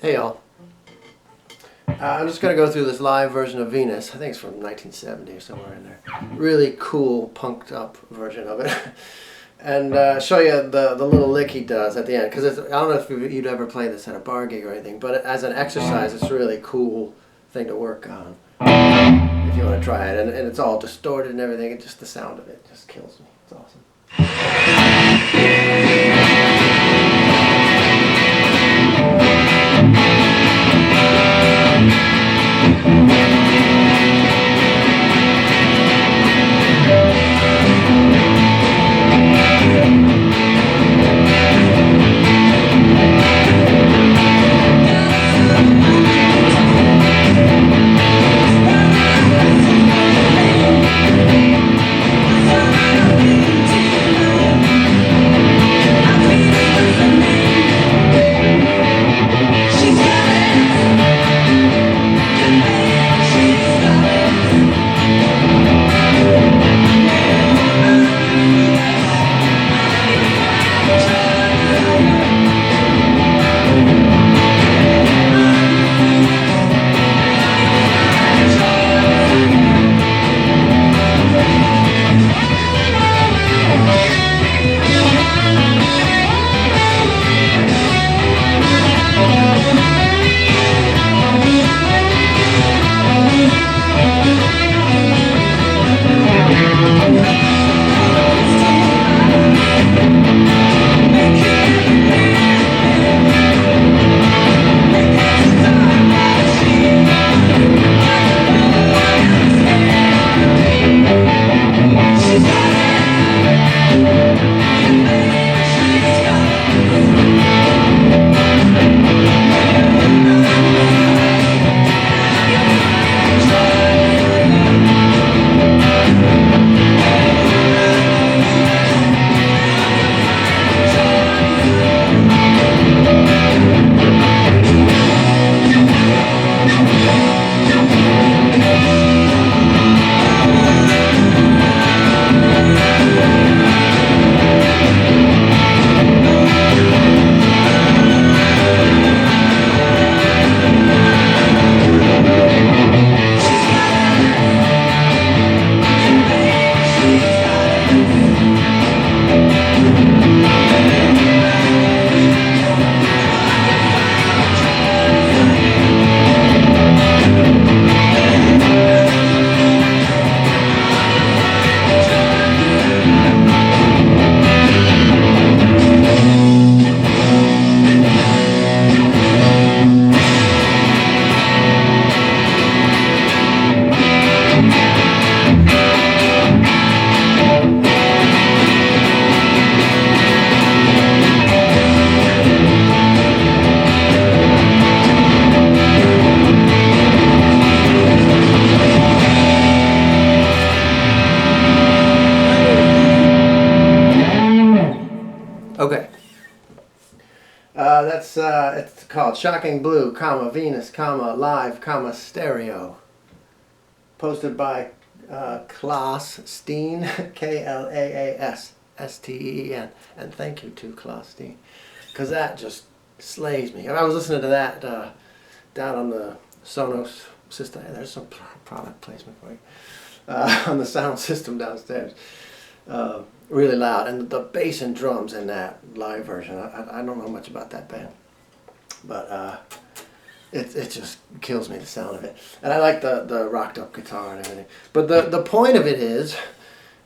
Hey y'all. I'm just going to go through this live version of Venus. I think it's from 1970 or somewhere in there. Really cool, punked up version of it. And show you the little lick he does at the end. Because I don't know if you'd ever play this at a bar gig or anything, but as an exercise, it's a really cool thing to work on. If you want to try it. And it's all distorted and everything. Just the sound of it just kills me. It's awesome. Okay. It's called Shocking Blue, Venus, Live, Stereo. Posted by Klaas Steen, Klaas-Steen. And thank you to Klaas Steen. Because that just slays me. And I was listening to that down on the Sonos system. There's some product placement for you. On the sound system downstairs. Really loud, and the bass and drums in that live version, I don't know much about that band, but it just kills me, the sound of it. And I like the rocked up guitar and everything, but the point of it is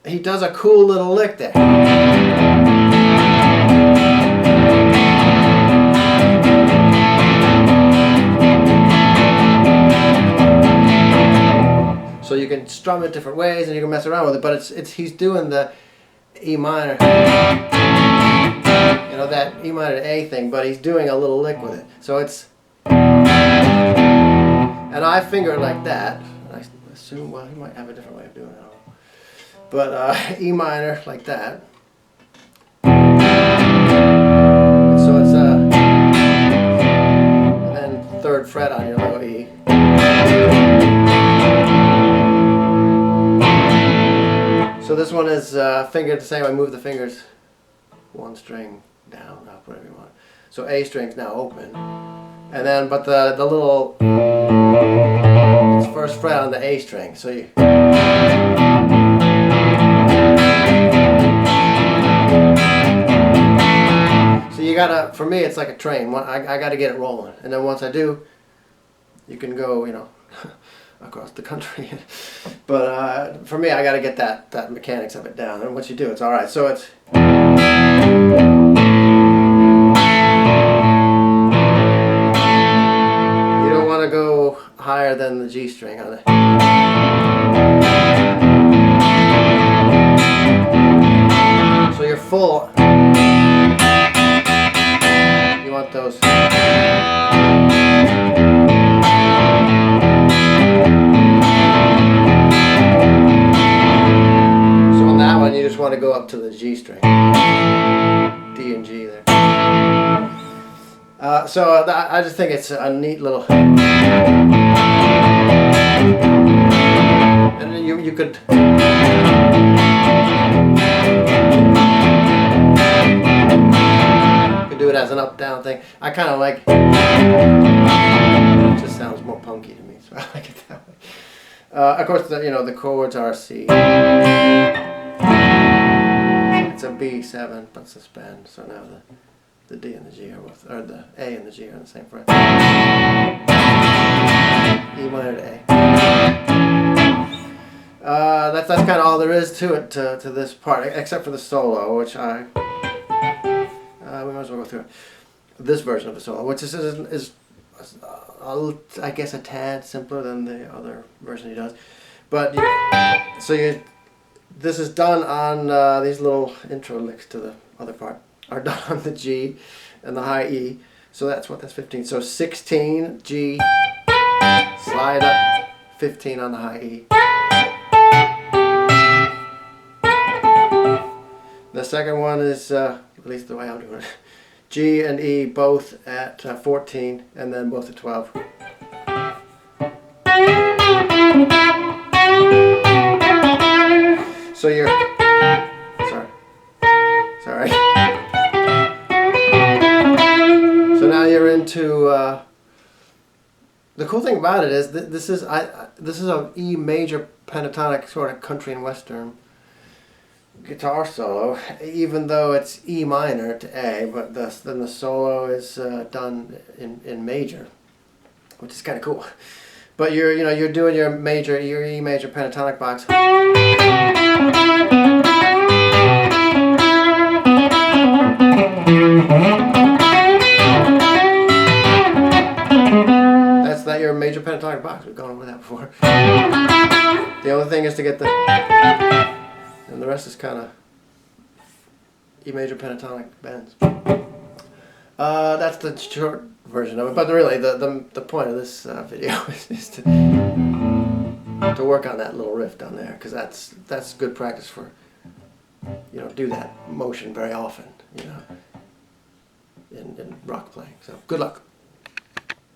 he does a cool little lick there. So you can strum it different ways and you can mess around with it, but he's doing the E minor, you know, that E minor to A thing, but he's doing a little lick with it. So it's, and I finger it like that. I assume, well, he might have a different way of doing it. But E minor like that. So it's and then 3rd fret on your low E. So this one is fingered the same way. Move the fingers one string down, up, whatever you want. So A string's now open, And then, but the little, it's first fret on the A string, so you. So you gotta, for me it's like a train, I gotta get it rolling. And then once I do, you can go, you know, across the country. But for me, I gotta get that mechanics of it down. And once you do, it's alright. So it's. Go higher than the G string on it. So you're full. You want those. So on that one, you just want to go up to the G string. D and G there. So I just think it's a neat little. And then you could. You could do it as an up-down thing. I kind of like. It just sounds more punky to me, so I like it that way. Of course, the chords are C. It's a B7, but suspend. So now the D and the G are both, or the A and the G are on the same fret. E minor to A. That's kind of all there is to it, to this part, except for the solo, which we might as well go through it. This version of the solo, which is I guess a tad simpler than the other version he does. But this is done on these little intro licks to the other part are done on the G and the high E. So that's 15. So 16 G, slide up, 15 on the high E. The second one is, at least the way I'm doing it, G and E both at 14 and then both at 12. So you're, sorry. So now you're into, the cool thing about it is this is a E major pentatonic sort of country and western guitar solo, even though it's E minor to A, but then the solo is done in major, which is kind of cool. But you're doing your E major pentatonic box. That's not your major pentatonic box. We've gone over that before. The only thing is to get the. And the rest is kind of E major pentatonic bends. That's the short version of it. But really, the point of this video is to work on that little riff down there, because that's good practice for do that motion very often in rock playing. So good luck.